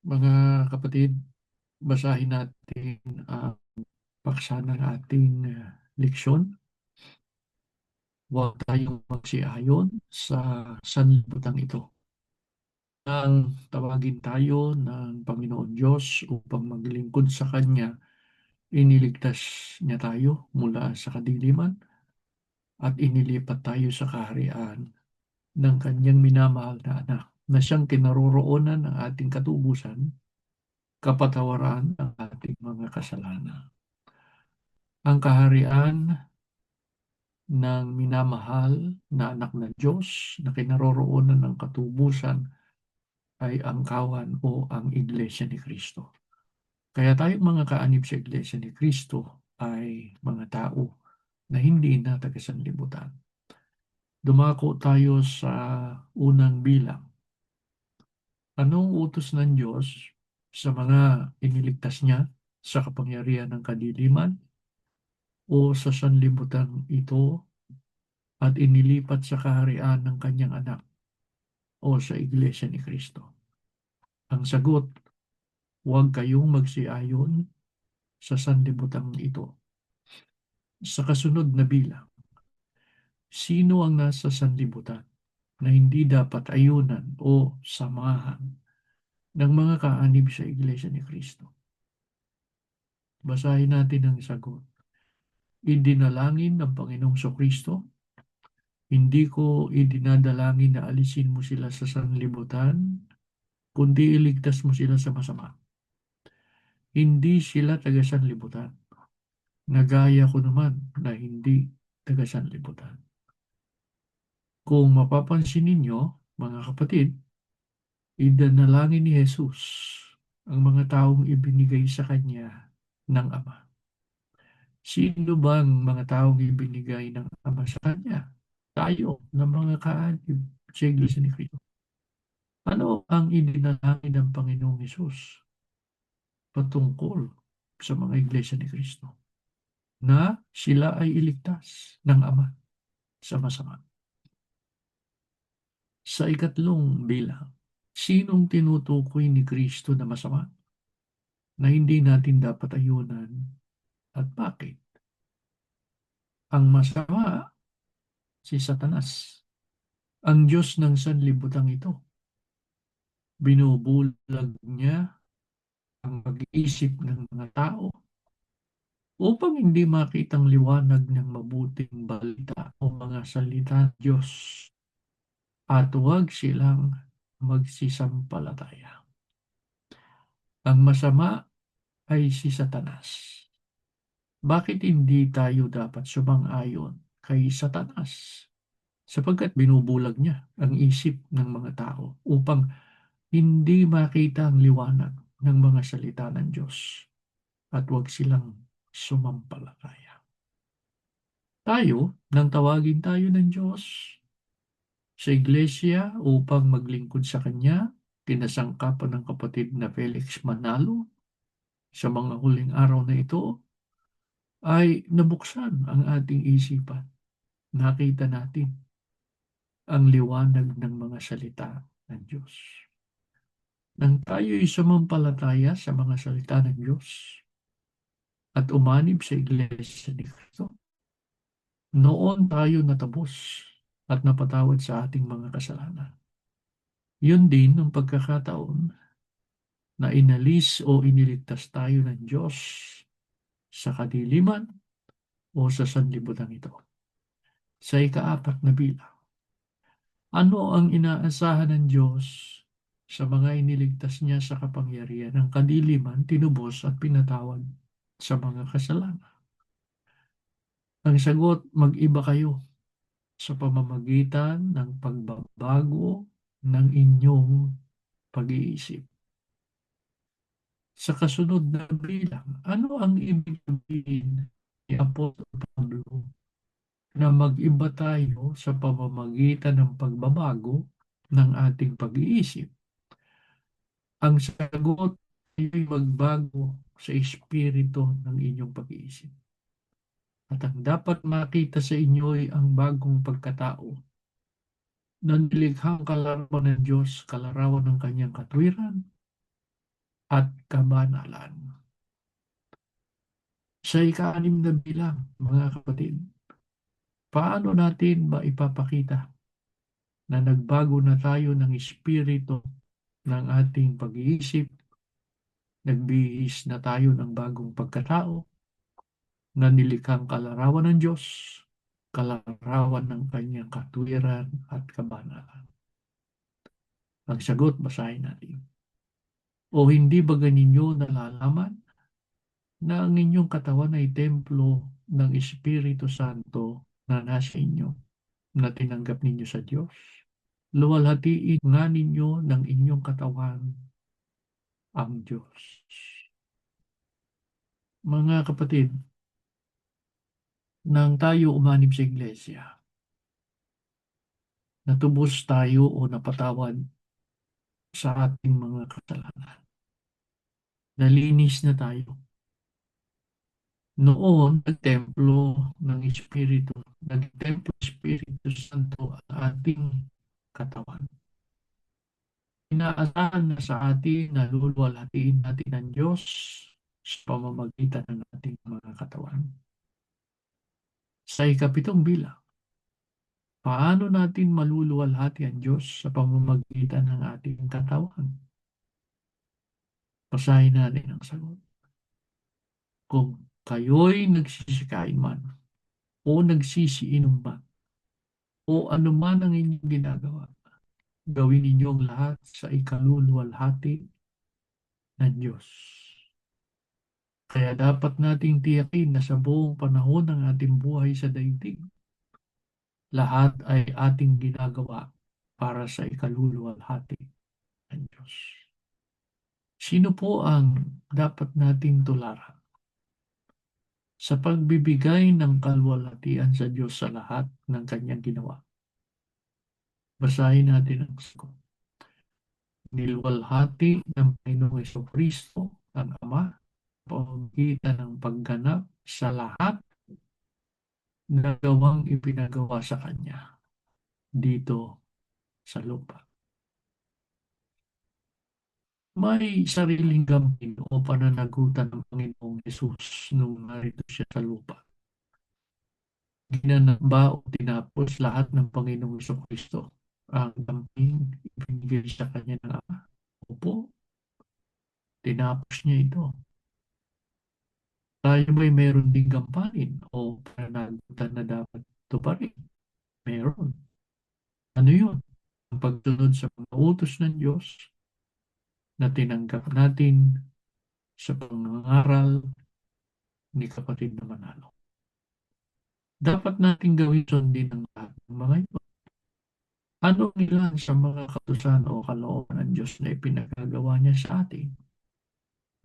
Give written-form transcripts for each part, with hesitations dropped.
Mga kapatid, basahin natin ang paksa ng ating leksyon. Huwag tayong magsiayon sa sanlibutan ito. Nang tawagin tayo ng Panginoon Diyos upang maglingkod sa Kanya, iniligtas niya tayo mula sa kadiliman at inilipat tayo sa kaharian ng Kanyang minamahal na anak na siyang kinaroroonan ng ating katubusan, kapatawaran ng ating mga kasalanan. Ang kaharian ng minamahal na anak ng Diyos na kinaroroonan ng katubusan ay ang kawan o ang Iglesia ni Kristo. Kaya tayong mga kaanib sa Iglesia ni Kristo ay mga tao na hindi na taga-sanlibutan. Dumako tayo sa unang bilang. Anong utos ng Diyos sa mga iniligtas niya sa kapangyarihan ng kadiliman o sa sanlibutan ito at inilipat sa kaharian ng kanyang anak o sa Iglesia ni Kristo? Ang sagot, huwag kayong magsiayon sa sanlibutan ito. Sa kasunod na bilang, sino ang nasa sanlibutan na hindi dapat ayunan o samahan ng mga kaanib sa Iglesia ni Kristo? Basahin natin ang sagot. Idinalangin ng Panginoong Kristo, hindi ko idinadalangin na alisin mo sila sa sanlibutan, kundi iligtas mo sila sa masama. Hindi sila taga-sanlibutan, nagaya ko naman na hindi taga-sanlibutan. Kung mapapansin ninyo, mga kapatid, idanalangin ni Jesus ang mga taong ibinigay sa Kanya ng Ama. Sino bang mga taong ibinigay ng Ama sa Kanya? Tayo, ng mga kaanib sa Iglesia ni Cristo. Ano ang idinalangin ng Panginoong Hesus patungkol sa mga Iglesia ni Cristo? Na sila ay iligtas ng Ama sa masama. Sa ikatlong bilang, sinong tinutukoy ni Kristo na masama na hindi natin dapat ayunan at bakit? Ang masama, si Satanas, ang Diyos ng sanlibutan ito. Binubulag niya ang pag-iisip ng mga tao upang hindi makitang liwanag ng mabuting balita o mga salita ng Diyos at huwag silang magsisampalataya. Ang masama ay si Satanas. Bakit hindi tayo dapat sumang-ayon kay Satanas? Sapagkat binubulag niya ang isip ng mga tao upang hindi makita ang liwanag ng mga salita ng Diyos at huwag silang sumampalataya. Tayo, nang tawagin tayo ng Diyos sa iglesia upang maglingkod sa Kanya, kinasangkapan ng kapatid na Felix Manalo sa mga huling araw na ito, ay nabuksan ang ating isipan. Nakita natin ang liwanag ng mga salita ng Diyos. Nang tayo'y sumampalataya sa mga salita ng Diyos at umanib sa Iglesia ni Cristo, noon tayo natapos at napatawad sa ating mga kasalanan. Yun din ang pagkakataon na inalis o iniligtas tayo ng Diyos sa kadiliman o sa sanlibutan ito. Sa ikaapat na bilang, ano ang inaasahan ng Diyos sa mga iniligtas niya sa kapangyarihan ng kadiliman, tinubos at pinatawad sa mga kasalanan? Ang sagot, mag-iba kayo sa pamamagitan ng pagbabago ng inyong pag-iisip. Sa kasunod na bilang, ano ang ibig sabihin ni Apostol Pablo na mag-iba tayo sa pamamagitan ng pagbabago ng ating pag-iisip? Ang sagot ay magbago sa espiritu ng inyong pag-iisip. At ang dapat makita sa inyo ay ang bagong pagkatao na nilikhang kalarawan ng Diyos, kalarawan ng kanyang katwiran, at kabanalan. Sa ika-6 na bilang, mga kapatid, paano natin maipapakita na nagbago na tayo ng espiritu ng ating pag-iisip, nagbihis na tayo ng bagong pagkatao, na nilikhang kalarawan ng Diyos, kalarawan ng kanyang katwiran at kabanalan? Ang sagot, basahin natin. O hindi ba ganinyo nalalaman na ang inyong katawan ay templo ng Espiritu Santo na nasa inyo, na tinanggap ninyo sa Diyos? Luwalhatiin nga ninyo ng inyong katawan ang Diyos. Mga kapatid, nang tayo umanib sa iglesia, natubos tayo o napatawad sa ating mga kasalanan. Nalinis na tayo. Noon, nagtemplo ng Espiritu, nagtemplo ng Espiritu Santo ang ating katawan. Inaasahan na sa atin na luluwalhatiin natin ang Diyos sa pamamagitan ng ating mga katawan. Sa ika-7 bilang, paano natin maluluwalhati ang Diyos sa pamamagitan ng ating katawan? Basahin natin ang sagot. Kung kayo'y nagsisikain man o nagsisiinom man o anuman ang inyong ginagawa, gawin ninyong lahat sa ikaluluwalhati ng Diyos. Kaya dapat nating tiyakin na sa buong panahon ng ating buhay sa daigdig, lahat ay ating ginagawa para sa ikaluluwalhati ng Diyos. Sino po ang dapat nating tularan sa pagbibigay ng kaluwalhatian sa Diyos sa lahat ng kanyang ginawa? Basahin natin ang sagot. Niluwalhati ng Panginoong Jesucristo ang Ama pamamagitan ng pagganap sa lahat na gawang ipinagawa sa Kanya dito sa lupa. May sariling gampin o pananagutan ng Panginoong Yesus nung narito siya sa lupa. Ginanap ba o tinapos lahat ng Panginoong Jesucristo ang gamping ibinigay sa Kanya ng Ama? Opo, tinapos niya ito. Tayo ba'y meron ding gampanin o pananagutan na dapat tuparin? Meron. Ano yun? Ang pagsunod sa mga utos ng Diyos na tinanggap natin sa pangangaral ni kapatid na Manalo. Dapat nating gawin sundin ang lahat ng mga ito. Ano ilan sa mga kautusan o kalooban ng Diyos na ipinagagawa niya sa atin?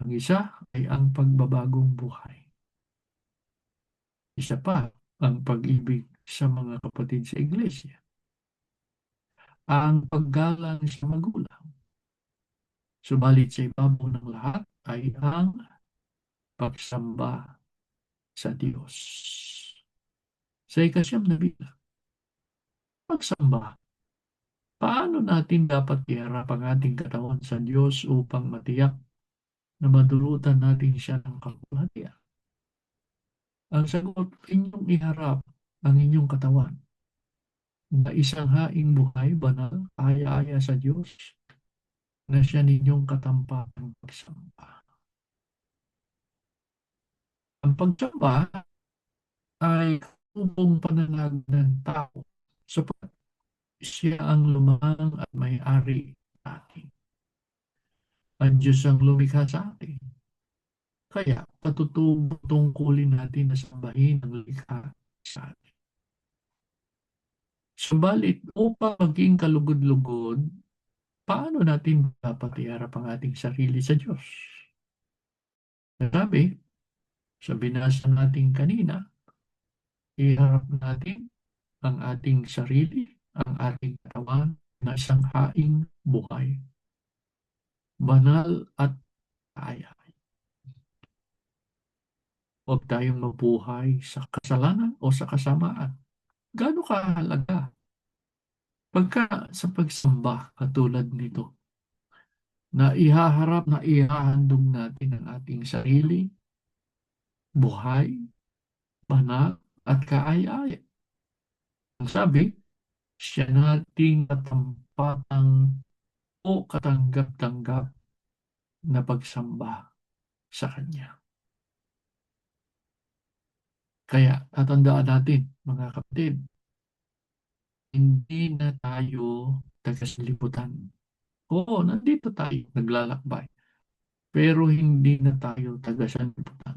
Ang isa ay ang pagbabagong buhay. Isa pa, ang pag-ibig sa mga kapatid sa iglesia. Ang paggalang sa magulang. Subalit sa ibabaw ng lahat ay ang pagsamba sa Diyos. Sa ika-9 na bilang, pagsamba. Paano natin dapat iharap ang ating katawan sa Diyos upang matiyak na madulutan natin siya ng kaluwalhatian? Ang sagot, inyong iharap ang inyong katawan na isang haing buhay, banal, aya-aya sa Diyos, na siya ninyong katampang pagsamba. Ang pagsamba ay tubong pananalig ng tao sapagkat siya ang lumang at may-ari natin. Ang Diyos ang lumikha sa atin. Kaya patutungkulin natin na sambahin ang likha sa atin. Subalit upang maging kalugod-lugod, paano natin dapat iharap ang ating sarili sa Diyos? Sabi, sa binasa natin kanina, iharap natin ang ating sarili, ang ating katawan na isang haing buhay, banal at kaya. Huwag tayong mabuhay sa kasalanan o sa kasamaan. Gaano kahalaga pagka sa pagsamba katulad nito? na ihaharap, na ihahandog natin ang ating sarili, buhay, banal, at kaaya-aya. Ang sabi, siya nating katampatang o katanggap-tanggap na pagsamba sa Kanya. Kaya tatandaan natin, mga kapatid, hindi na tayo taga-sanlibutan. Oo, nandito tayo, naglalakbay. Pero hindi na tayo taga-sanlibutan.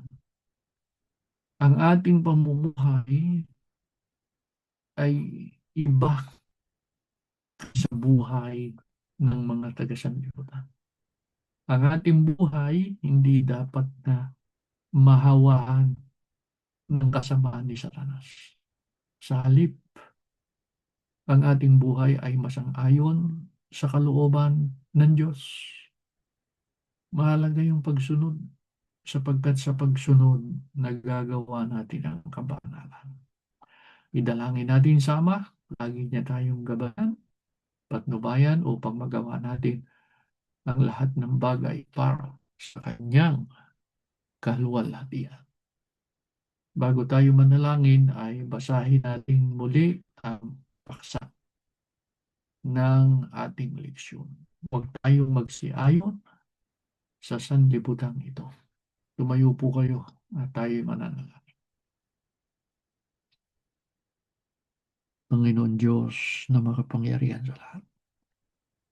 Ang ating pamumuhay ay iba sa buhay ng mga taga-sanlibutan. Ang ating buhay hindi dapat na mahawaan ng kasamaan ni Satanas. Sa halip, ang ating buhay ay masang-ayon sa kalooban ng Diyos. Mahalaga yung pagsunod sapagkat sa pagsunod, nagagawa natin ang kabanalan. Idalangin natin sa Ama, lagi niya tayong gabayan, patnubayan upang magawa natin ang lahat ng bagay para sa Kanyang kaluwalhatian. Bago tayo manalangin ay basahin natin muli ang paksa ng ating leksyon. Huwag tayong magsiayon sa sanlibutan ito. Tumayo po kayo at tayo mananalangin. Panginoon Diyos na makapangyarihan sa lahat.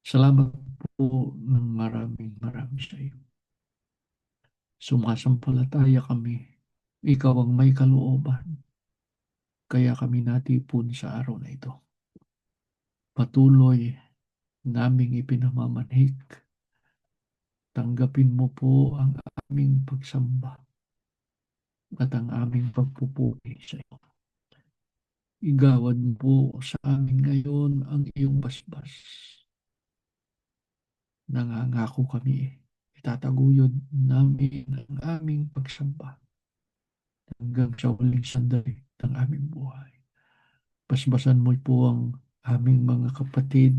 Salamat po ng maraming sa iyo. Sumasampalataya kami. Ikaw ang may kalooban. Kaya kami natipon sa araw na ito. Patuloy naming ipinamamanhik. Tanggapin mo po ang aming pagsamba at ang aming pagpupuri sa iyo. Igawad mo po sa amin ngayon ang iyong basbas. Nangangako kami, itataguyod namin ang aming pagsamba hanggang sa huling sandali ng aming buhay. Basbasan mo po ang aming mga kapatid,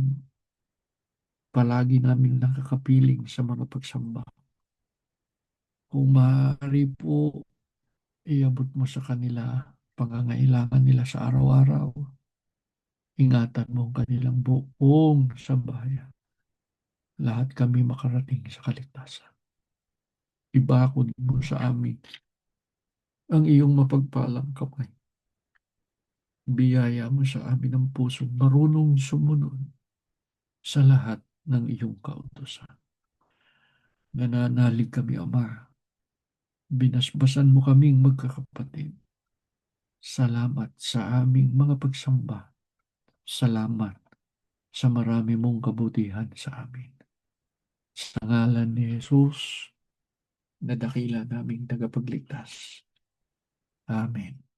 palagi naming nakakapiling sa mga pagsamba. Kung maaari po, iabot mo sa kanila pangangailangan nila sa araw-araw. Ingatan mo ang kanilang buong sambahayan. Lahat kami makarating sa kaligtasan. Ibakod mo sa amin ang iyong mapagpalang kamay. Biyaya mo sa amin ang pusong marunong sumunod sa lahat ng iyong kautusan. Nananalig kami, Ama. Binasbasan mo kaming magkakapatid. Salamat sa aming mga pagsamba. Salamat sa marami mong kabutihan sa amin. Sa ngalan ni Jesus, na dakila naming tagapagligtas. Amen.